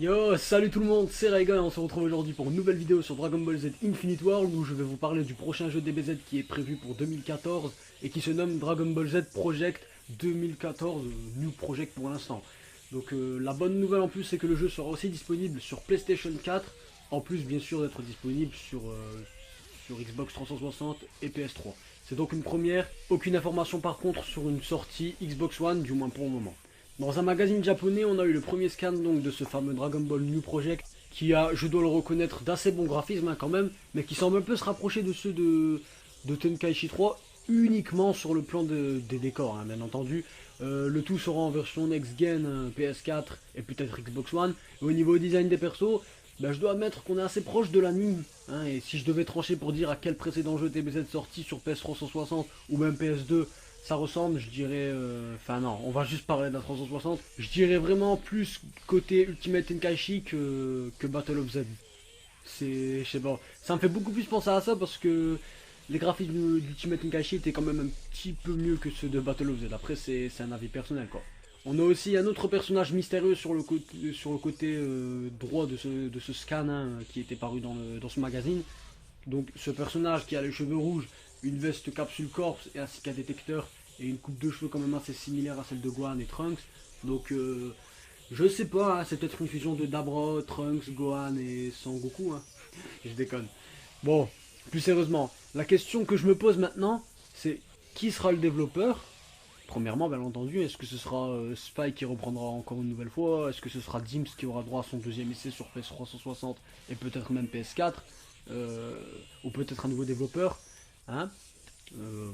Yo, salut tout le monde, c'est Raiga et on se retrouve aujourd'hui pour une nouvelle vidéo sur Dragon Ball Z Infinite World où je vais vous parler du prochain jeu DBZ qui est prévu pour 2014 et qui se nomme Dragon Ball Z Project 2014, New Project pour l'instant. Donc la bonne nouvelle en plus c'est que le jeu sera aussi disponible sur PlayStation 4, en plus bien sûr d'être disponible sur Xbox 360 et PS3. C'est donc une première, aucune information par contre sur une sortie Xbox One, du moins pour le moment. Dans un magazine japonais, on a eu le premier scan donc de ce fameux Dragon Ball New Project qui a, je dois le reconnaître, d'assez bons graphismes quand même, mais qui semble un peu se rapprocher de ceux de Tenkaichi 3 uniquement sur le plan des décors, hein, bien entendu. Le tout sera en version next-gen, PS4 et peut-être Xbox One. Et au niveau design des persos, bah, je dois admettre qu'on est assez proche de l'anime. Hein, et si je devais trancher pour dire à quel précédent jeu DBZ sorti sur PS360 ou même PS2 ça ressemble, je dirais. Enfin, non, on va juste parler de la 360. Je dirais vraiment plus côté Ultimate Tenkaichi que Battle of Z. C'est. Je sais pas. Ça me fait beaucoup plus penser à ça parce que les graphismes d'Ultimate Tenkaichi étaient quand même un petit peu mieux que ceux de Battle of Z. Après, c'est un avis personnel quoi. On a aussi un autre personnage mystérieux sur le côté droit de ce scan hein, qui était paru dans ce magazine. Donc ce personnage qui a les cheveux rouges, une veste capsule corps et ainsi qu'un détecteur et une coupe de cheveux quand même assez similaire à celle de Gohan et Trunks. Donc je sais pas, hein, c'est peut-être une fusion de Dabra, Trunks, Gohan et Sangoku. Hein. Je déconne. Bon, plus sérieusement, la question que je me pose maintenant, c'est qui sera le développeur? Premièrement, bien entendu, est-ce que ce sera Spike qui reprendra encore une nouvelle fois? Est-ce que ce sera Dims qui aura droit à son deuxième essai sur PS360 et peut-être même PS4 ou peut-être un nouveau développeur hein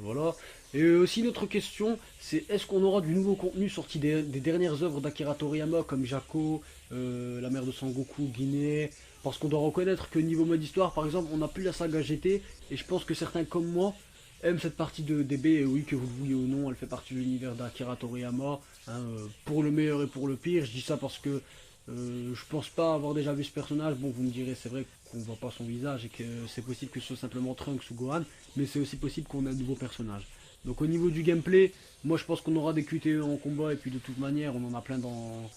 voilà. Et aussi une autre question, c'est est-ce qu'on aura du nouveau contenu sorti des dernières œuvres d'Akira Toriyama comme Jaco, la mère de Sangoku, Guinée. Parce qu'on doit reconnaître que niveau mode histoire, par exemple, on n'a plus la saga GT, et je pense que certains comme moi aiment cette partie de DB, et oui, que vous le vouliez ou non, elle fait partie de l'univers d'Akira Toriyama, hein, pour le meilleur et pour le pire. Je dis ça parce que je pense pas avoir déjà vu ce personnage. Bon, vous me direz, c'est vrai qu'on voit pas son visage et que c'est possible que ce soit simplement Trunks ou Gohan, mais c'est aussi possible qu'on ait un nouveau personnage. Donc au niveau du gameplay, moi je pense qu'on aura des QTE en combat et puis de toute manière on en a plein dans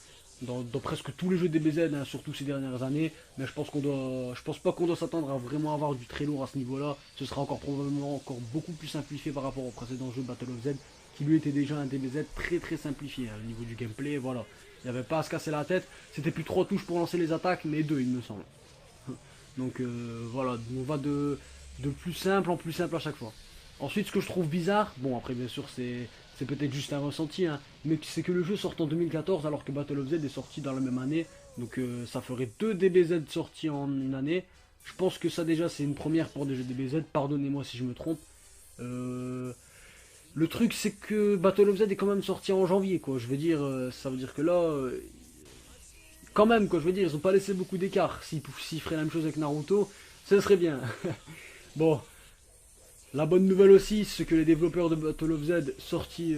presque tous les jeux DBZ, hein, surtout ces dernières années. Mais je pense pas qu'on doit s'attendre à vraiment avoir du très lourd à ce niveau-là. Ce sera encore probablement encore beaucoup plus simplifié par rapport au précédent jeu Battle of Z, qui lui était déjà un DBZ très très simplifié hein, au niveau du gameplay. Voilà, il n'y avait pas à se casser la tête. C'était plus 3 touches pour lancer les attaques, mais 2 il me semble. Donc voilà, on va de plus simple en plus simple à chaque fois. Ensuite, ce que je trouve bizarre, bon après bien sûr c'est peut-être juste un ressenti, hein, mais c'est que le jeu sort en 2014 alors que Battle of Z est sorti dans la même année. Donc ça ferait 2 DBZ sortis en une année. Je pense que ça déjà c'est une première pour des jeux DBZ, pardonnez-moi si je me trompe. Euh, le truc c'est que Battle of Z est quand même sorti en janvier quoi. Je veux dire, ça veut dire que là, quand même quoi, je veux dire, ils ont pas laissé beaucoup d'écart. S'ils feraient la même chose avec Naruto, ce serait bien. Bon, la bonne nouvelle aussi, c'est que les développeurs de Battle of Z sortis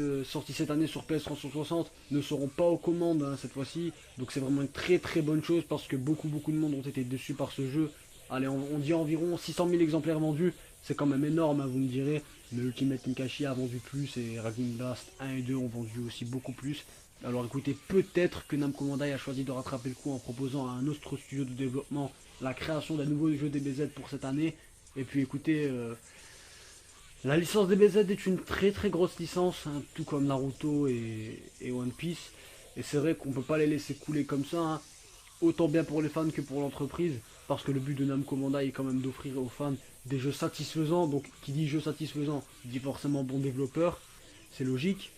cette année sur PS360 ne seront pas aux commandes hein, cette fois-ci. Donc c'est vraiment une très très bonne chose parce que beaucoup de monde ont été déçus par ce jeu. Allez, on dit environ 600 000 exemplaires vendus. C'est quand même énorme, hein, vous me direz. Mais Ultimate Tenkaichi a vendu plus et Raging Blast 1 et 2 ont vendu aussi beaucoup plus. Alors écoutez, peut-être que Namco Bandai a choisi de rattraper le coup en proposant à un autre studio de développement la création d'un nouveau jeu DBZ pour cette année. Et puis écoutez, la licence DBZ est une très très grosse licence, hein, tout comme Naruto et One Piece. Et c'est vrai qu'on peut pas les laisser couler comme ça, hein, autant bien pour les fans que pour l'entreprise, parce que le but de Namco Bandai est quand même d'offrir aux fans des jeux satisfaisants. Donc qui dit jeu satisfaisant, dit forcément bon développeur, c'est logique.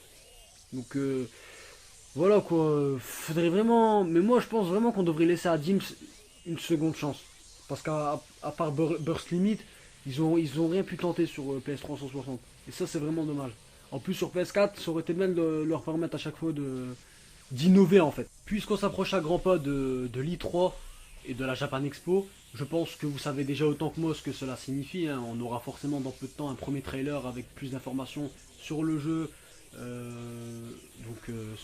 Donc voilà quoi, faudrait vraiment... Mais moi je pense vraiment qu'on devrait laisser à Dims une seconde chance. Parce qu'à part Burst Limit, ils ont rien pu tenter sur PS360. Et ça c'est vraiment dommage. En plus sur PS4, ça aurait été bien de leur permettre à chaque fois d'innover en fait. Puisqu'on s'approche à grands pas de l'I3 et de la Japan Expo, je pense que vous savez déjà autant que moi ce que cela signifie. Hein. On aura forcément dans peu de temps un premier trailer avec plus d'informations sur le jeu,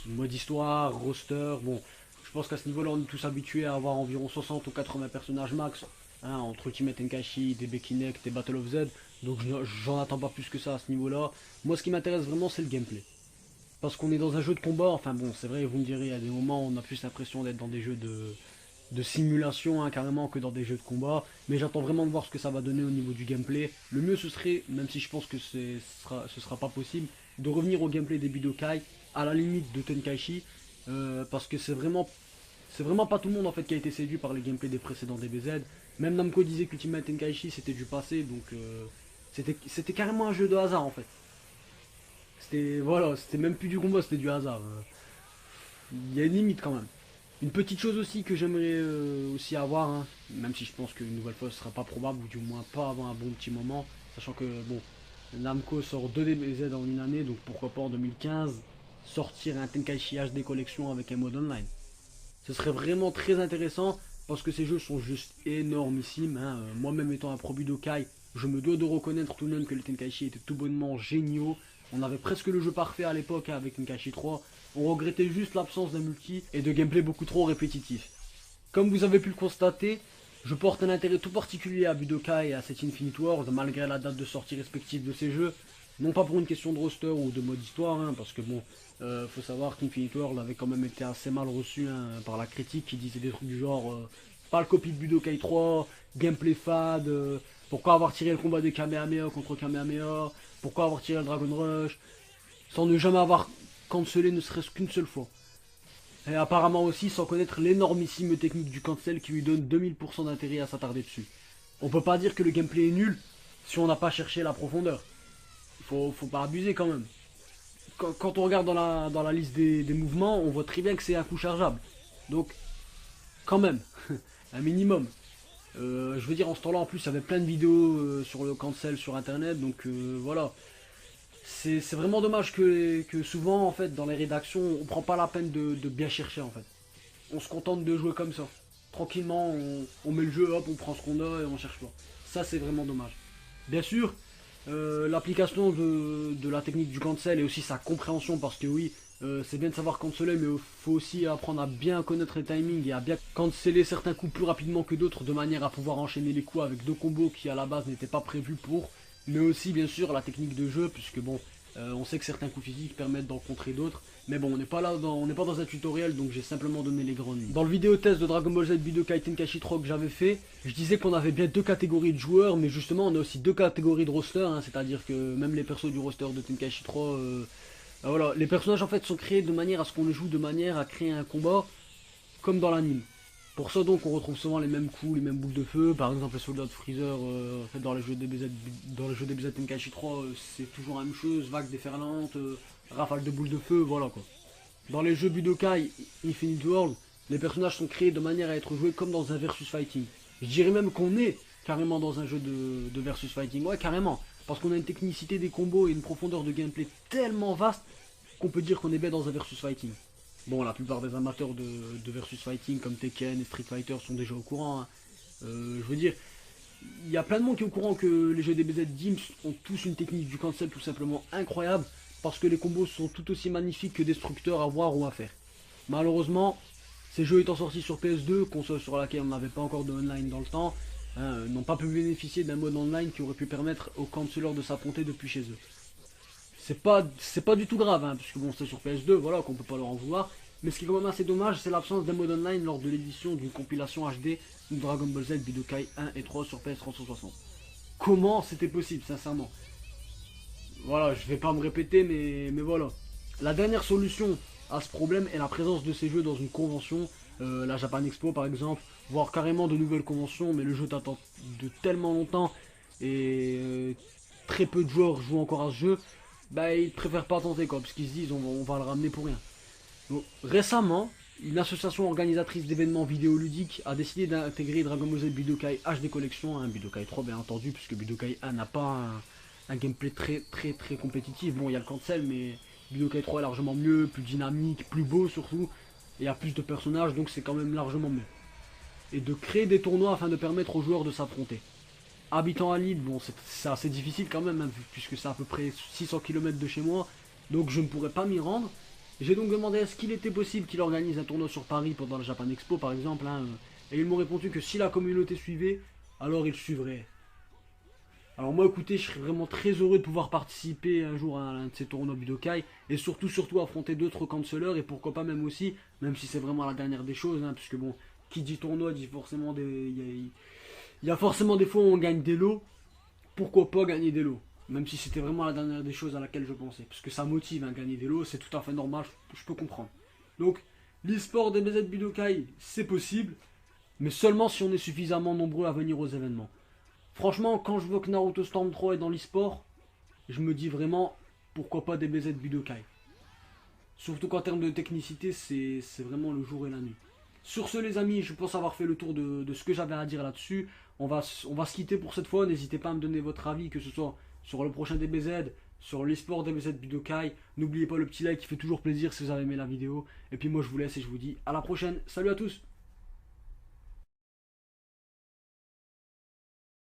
mode histoire, roster, bon, je pense qu'à ce niveau-là, on est tous habitués à avoir environ 60 ou 80 personnages max, hein, entre Ultimate Tenkaichi, des Kinect et Battle of Z, donc j'en attends pas plus que ça à ce niveau-là. Moi, ce qui m'intéresse vraiment, c'est le gameplay. Parce qu'on est dans un jeu de combat, enfin bon, c'est vrai, vous me direz, à des moments, on a plus l'impression d'être dans des jeux de simulation, hein, carrément, que dans des jeux de combat. Mais j'attends vraiment de voir ce que ça va donner au niveau du gameplay. Le mieux ce serait, même si je pense que ce sera pas possible, de revenir au gameplay des Budokai, à la limite de Tenkaichi, parce que c'est vraiment pas tout le monde en fait qui a été séduit par les gameplays des précédents DBZ. Même Namco disait qu'Ultimate Tenkaichi c'était du passé, donc c'était carrément un jeu de hasard en fait. C'était voilà, c'était même plus du combat, c'était du hasard. Il y a une limite quand même. Une petite chose aussi que j'aimerais aussi avoir, hein, même si je pense qu'une nouvelle fois ce sera pas probable, ou du moins pas avant un bon petit moment, sachant que bon, Namco sort 2 DBZ en une année, donc pourquoi pas en 2015 sortir un Tenkaichi HD collection avec un mode online. Ce serait vraiment très intéressant parce que ces jeux sont juste énormissimes, hein. Moi-même étant un pro Budokai, je me dois de reconnaître tout de même que les Tenkaichi étaient tout bonnement géniaux. On avait presque le jeu parfait à l'époque, hein, avec Tenkaichi 3. On regrettait juste l'absence d'un multi et de gameplay beaucoup trop répétitif. Comme vous avez pu le constater, je porte un intérêt tout particulier à Budokai et à cette Infinite World malgré la date de sortie respective de ces jeux. Non pas pour une question de roster ou de mode histoire, hein, parce que bon, faut savoir qu'Infinite World avait quand même été assez mal reçu, hein, par la critique qui disait des trucs du genre pas le copie de Budokai 3, gameplay fade, pourquoi avoir tiré le combat des Kamehameha contre Kamehameha, pourquoi avoir tiré le Dragon Rush, sans ne jamais avoir cancellé ne serait-ce qu'une seule fois. Et apparemment aussi sans connaître l'énormissime technique du cancel qui lui donne 2000% d'intérêt à s'attarder dessus. On peut pas dire que le gameplay est nul si on n'a pas cherché la profondeur. Faut pas abuser quand même. Quand on regarde dans la liste des mouvements, on voit très bien que c'est un coup chargeable. Donc, quand même, un minimum. Je veux dire, en ce temps-là, en plus, il y avait plein de vidéos sur le cancel sur internet, donc voilà. C'est vraiment dommage que souvent, en fait, dans les rédactions, on prend pas la peine de bien chercher, en fait. On se contente de jouer comme ça. Tranquillement, on met le jeu, hop, on prend ce qu'on a et on cherche pas. Ça, c'est vraiment dommage. Bien sûr, l'application de la technique du cancel et aussi sa compréhension, parce que oui, c'est bien de savoir canceler, mais il faut aussi apprendre à bien connaître les timings et à bien canceller certains coups plus rapidement que d'autres, de manière à pouvoir enchaîner les coups avec deux combos qui à la base n'étaient pas prévus pour. Mais aussi bien sûr la technique de jeu, puisque bon, on sait que certains coups physiques permettent d'en contrer d'autres. Mais bon, on n'est pas dans un tutoriel, donc j'ai simplement donné les grandes lignes. Dans le vidéo test de Dragon Ball Z Budokai Tenkaichi 3 que j'avais fait, je disais qu'on avait bien deux catégories de joueurs, mais justement on a aussi deux catégories de roster, hein, c'est-à-dire que même les persos du roster de Tenkaichi 3, voilà, les personnages en fait sont créés de manière à ce qu'on les joue de manière à créer un combat comme dans l'anime. Pour ça donc on retrouve souvent les mêmes coups, les mêmes boules de feu, par exemple les soldats de Freezer en fait, dans les jeux DBZ Tenkaichi 3 c'est toujours la même chose, vague déferlante, rafale de boules de feu, voilà quoi. Dans les jeux Budokai Infinite World, les personnages sont créés de manière à être joués comme dans un versus fighting. Je dirais même qu'on est carrément dans un jeu de versus fighting, ouais carrément, parce qu'on a une technicité des combos et une profondeur de gameplay tellement vaste qu'on peut dire qu'on est bien dans un versus fighting. Bon, la plupart des amateurs de versus fighting comme Tekken et Street Fighter sont déjà au courant, hein. Je veux dire, il y a plein de monde qui est au courant que les jeux DBZ Dims ont tous une technique du cancel tout simplement incroyable, parce que les combos sont tout aussi magnifiques que destructeurs à voir ou à faire. Malheureusement, ces jeux étant sortis sur PS2, console sur laquelle on n'avait pas encore de online dans le temps, hein, n'ont pas pu bénéficier d'un mode online qui aurait pu permettre aux canceleurs de s'affronter depuis chez eux. C'est pas du tout grave, hein, puisque bon, c'est sur PS2, voilà, qu'on peut pas leur en vouloir. Mais ce qui est quand même assez dommage, c'est l'absence d'un mode online lors de l'édition d'une compilation HD de Dragon Ball Z Budokai 1 et 3 sur PS360. Comment c'était possible, sincèrement? Voilà, je vais pas me répéter, mais voilà. La dernière solution à ce problème est la présence de ces jeux dans une convention, la Japan Expo par exemple, voire carrément de nouvelles conventions, mais le jeu t'attend de tellement longtemps et très peu de joueurs jouent encore à ce jeu, bah ils préfèrent pas tenter quoi, parce qu'ils se disent on va le ramener pour rien. Donc, récemment, une association organisatrice d'événements vidéoludiques a décidé d'intégrer Dragon Ball Z Budokai HD Collection, hein, Budokai 3 bien entendu, puisque Budokai 1 n'a pas un gameplay très compétitif. Bon, il y a le cancel, mais Budokai 3 est largement mieux, plus dynamique, plus beau surtout, et il y a plus de personnages, donc c'est quand même largement mieux. Et de créer des tournois afin de permettre aux joueurs de s'affronter. Habitant à Lille, bon, c'est assez difficile quand même, hein, puisque c'est à peu près 600 km de chez moi, donc je ne pourrais pas m'y rendre. J'ai donc demandé est-ce qu'il était possible qu'il organise un tournoi sur Paris pendant la Japan Expo par exemple, hein, et ils m'ont répondu que si la communauté suivait, alors ils suivraient. Alors moi écoutez, je serais vraiment très heureux de pouvoir participer un jour à un de ces tournois Budokai, et surtout affronter d'autres canceleurs, et pourquoi pas même aussi, même si c'est vraiment la dernière des choses, hein, puisque bon, qui dit tournoi dit forcément il y a forcément des fois où on gagne des lots. Pourquoi pas gagner des lots? Même si c'était vraiment la dernière des choses à laquelle je pensais. Parce que ça motive à gagner des lots, c'est tout à fait normal, je peux comprendre. Donc, l'e-sport DBZ Budokai, c'est possible, mais seulement si on est suffisamment nombreux à venir aux événements. Franchement, quand je vois que Naruto Storm 3 est dans l'e-sport, je me dis vraiment, pourquoi pas DBZ Budokai. Surtout qu'en termes de technicité, c'est vraiment le jour et la nuit. Sur ce les amis, je pense avoir fait le tour de ce que j'avais à dire là-dessus. On va se quitter pour cette fois, n'hésitez pas à me donner votre avis, que ce soit sur le prochain DBZ, sur l'esport DBZ Budokai. N'oubliez pas le petit like qui fait toujours plaisir si vous avez aimé la vidéo. Et puis moi je vous laisse et je vous dis à la prochaine. Salut à tous!